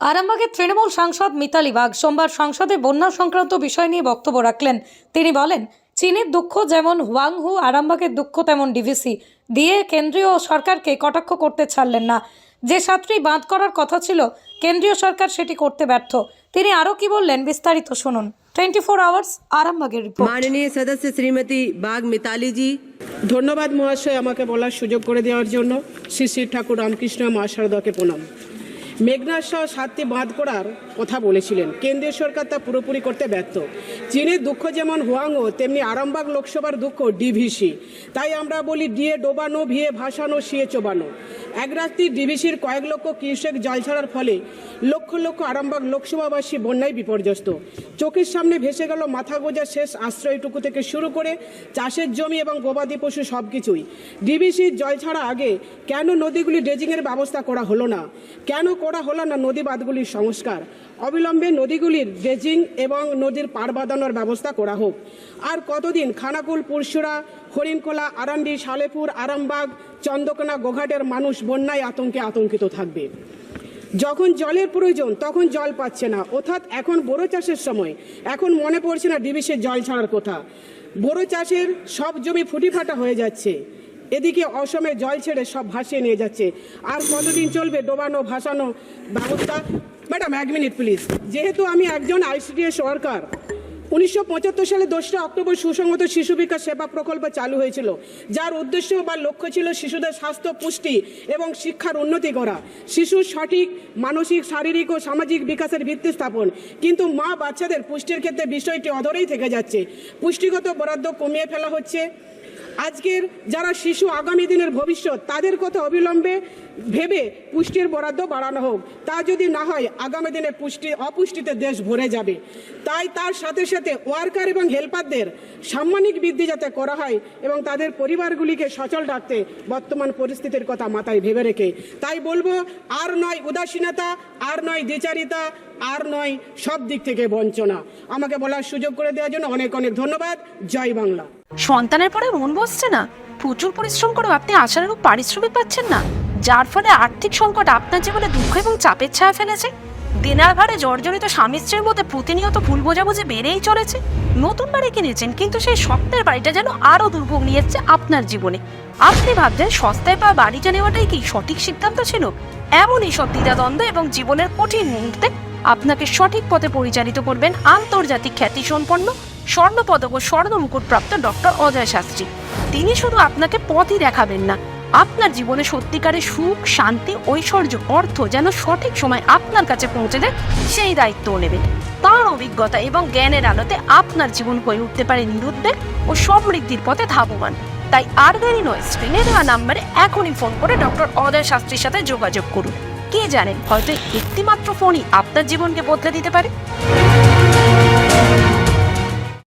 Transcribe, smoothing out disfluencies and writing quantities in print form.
আরামবাগের তৃণমূল সাংসদ মিতালি বাগ সোমবার সংসদে বন্যা সংক্রান্ত বিষয় নিয়ে বক্তব্য রাখলেন। তিনি বলেন, চীনের দুঃখ যেমন হুয়াংহু, আরামবাগের দুঃখ তেমন ডিভিসি দিয়ে কেন্দ্রীয় সরকারকে কটাক্ষ করতে ছাড়লেন না। যে 7টি বাঁধ করার কথা ছিল, কেন্দ্রীয় সরকার সেটি করতে ব্যর্থ। তিনি আরও কি বললেন বিস্তারিত শুনুন। 24 আওয়ার্স আরামবাগের রিপোর্ট। মাননীয় সদস্য শ্রীমতী বাগ মিতালি জি। ধন্যবাদ মহাশয়, আমাকে বলার সুযোগ করে দেওয়ার জন্য। শ্রী শ্রী ঠাকুর রামকৃষ্ণ মা শারদাকে প্রণাম। মেঘনার সহ 7টি বাঁধ করার কথা বলেছিলেন, কেন্দ্রীয় সরকার তা পুরোপুরি করতে ব্যর্থ। চীনের দুঃখ যেমন হুয়াংহো, তেমনি আরামবাগ লোকসভার দুঃখ ডিভিসি। তাই আমরা বলি ডিএ ডোবানো, ভিএ ভাসানো, সিএ চোবানো। এক রাত্রি ডিভিসির কয়েক লক্ষ কিউসেক জল ছাড়ার ফলে লক্ষ লক্ষ আরামবাগ লোকসভাবাসী বন্যায় বিপর্যস্ত। চোখের সামনে ভেসে গেল মাথা গোঁজার শেষ আশ্রয়টুকু থেকে শুরু করে চাষের জমি এবং গবাদি পশু সব কিছুই। ডিভিসির জল ছাড়া আগে কেন নদীগুলি ড্রেজিংয়ের ব্যবস্থা করা হলো না? কেন করা হলো না নদী বাঁধগুলির সংস্কার? অবিলম্বে নদীগুলির ড্রেজিং এবং নদীর পাড় বাঁধানোর ব্যবস্থা করা হোক। আর কতদিন খানাকুল, পুরসুরা, হরিণখোলা, আরান্ডি, সালেপুর, আরামবাগ, চন্দ্রকোনা, গোঘাটের মানুষ বন্যায় আতঙ্কিত থাকবে? যখন জলের প্রয়োজন তখন জল পাচ্ছে না, অর্থাৎ এখন বোরো চাষের সময়, এখন মনে পড়ছে না ডিভিসির জল ছাড়ার কথা। বোরো চাষের সব জমি ফুটিফাটা হয়ে যাচ্ছে, এদিকে অসমে জল ছেড়ে সব ভাসিয়ে নিয়ে যাচ্ছে। আর কতদিন চলবে ডোবানো ভাসানো ব্যবস্থা? Madam 1 minute please. যেহেতু আমি একজন আইসিডিএস ওয়ার্কার, 1975 সালে 2রা অক্টোবর সুসংহত শিশু বিকাশ সেবা প্রকল্প চালু হয়েছিল, যার উদ্দেশ্য বা লক্ষ্য ছিল শিশুদের স্বাস্থ্য, পুষ্টি এবং শিক্ষার উন্নতি করা, শিশুর সঠিক মানসিক, শারীরিক ও সামাজিক বিকাশের ভিত্তি স্থাপন। কিন্তু মা বাচ্চাদের পুষ্টির ক্ষেত্রে বিষয়টি অধরেই থেকে যাচ্ছে। পুষ্টিগত বরাদ্দ কমিয়ে ফেলা হচ্ছে। আজকের যারা শিশু, আগামী দিনের ভবিষ্যৎ, তাদের কথা অবিলম্বে ভেবে পুষ্টির বরাদ্দ বাড়ানো হোক। তা যদি না হয় আগামী দিনে অপুষ্টিতে দেশ ভরে যাবে। তাই তার সাথে সাথে ওয়ার্কার এবং হেল্পারদের সাম্মানিক বৃদ্ধি যাতে করা হয় এবং তাদের পরিবারগুলিকে সচল রাখতে বর্তমান পরিস্থিতির কথা মাথায় ভেবে রেখে, তাই বলবো, আর নয় উদাসীনতা, আর নয় দ্বিচারিতা, আর নয় সব দিক থেকে বঞ্চনা। আমাকে বলার সুযোগ করে দেওয়ার জন্য অনেক অনেক ধন্যবাদ। জয় বাংলা। সন্তানের পরে মন বসছে না, প্রচুর পরিশ্রম করেও আপনি আশানুরূপ পারিশ্রমিক পাচ্ছেন না, যার ফলে আর্থিক সংকট আপনার জীবনে দুঃখ এবং চাপের ছায়া ফেলেছে। দেনার ভারে জর্জরিত স্বামী স্ত্রীর মধ্যে প্রতিনিয়ত ভুল বোঝাবুঝি বেড়েই চলেছে। নতুন বাড়ি কিনেছেন, কিন্তু সেই স্বপ্নের বাড়িটা যেন আরো দুর্ভোগ নিয়ে এসেছে আপনার জীবনে। আপনি ভাবছেন সস্তায় পাওয়া বাড়িটা নেওয়াটাই কি সঠিক সিদ্ধান্ত ছিল? এমনই সব দ্বিধাদ্বন্দ্ব এবং জীবনের কঠিন মুহূর্তে আপনাকে সঠিক পথে পরিচালিত করবেন আন্তর্জাতিক খ্যাতিসম্পন্ন স্বর্ণপদক ও স্বর্ণ মুকুটপ্রাপ্ত ডক্টর অজয় শাস্ত্রী। তিনি শুধু আপনাকে পথই দেখাবেন না, আপনার জীবনে সত্যিকারের সুখ, শান্তি, ঐশ্বর্য, অর্থ যেন সঠিক সময় আপনার কাছে পৌঁছে দেয়, সেই দায়িত্বও নেবেন। তাঁর অভিজ্ঞতা এবং জ্ঞানের আলোতে আপনার জীবন হয়ে উঠতে পারে নিরুদ্বেগ ও সমৃদ্ধির পথে ধাবমান। তাই আর দেরি নয়, স্ক্রিনে দেওয়া নাম্বারে এখনই ফোন করে ডক্টর অজয় শাস্ত্রীর সাথে যোগাযোগ করুন। কে জানেন, হয়তো একটি মাত্র ফোনই আপনার জীবনকে বদলে দিতে পারে।